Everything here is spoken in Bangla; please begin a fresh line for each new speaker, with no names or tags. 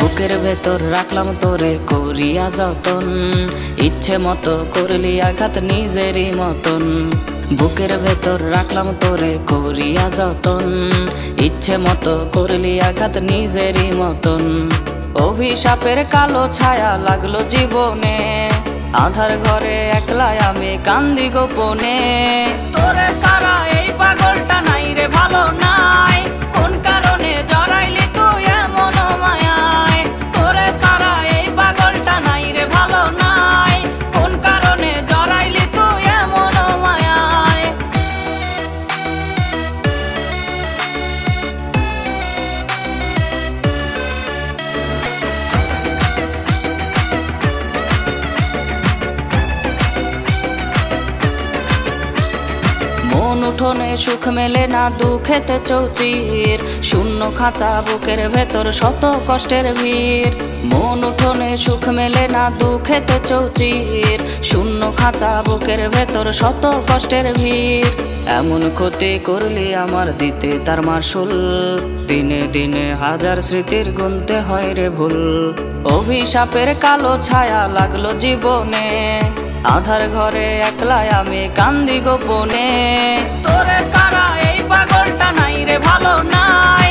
বুকের ভেতর রাখলাম তোরে করিয়া যতন, ইচ্ছে মতো করলি আঘাত নিজেরই মতন। বুকের ভেতর রাখলাম তোরে করিয়া যতন, ইচ্ছে মতো করলি আঘাত নিজেরই মতন। অভিশাপের কালো ছায়া লাগলো জীবনে, আধার ঘরে একলাই আমি কান্দি গোপনে। তোরে সারা এই পাগলটা নাই রে ভালো নাই, কোন কারণে জড়াইলি তুই এমন মায়ায়। তোরে সারা এই পাগলটা নাই রে ভালো নাই, কোন কারণে জড়াইলি তুই এমন মায়ায়। মন উঠোনে সুখ মেলে না দুঃখেতে চৌচির, শূন্য খাঁচা বুকের ভেতর শত কষ্টের ভিড়। মন উঠোনে সুখ মেলে না দুঃখেতে চৌচির, শূন্য খাঁচা বুকের ভেতর শত কষ্টের ভিড়। এমন ক্ষতি করলি আমার দিতে তার মাসুল, দিনে দিনে হাজার স্মৃতির গুনতে হয় রে ভুল। অভিশাপের কালো ছায়া লাগলো জীবনে, আধার ঘরে একলাই আমি কান্দি গোপনে। তোরে সারা এই পাগলটা নাই রে ভালো নাই,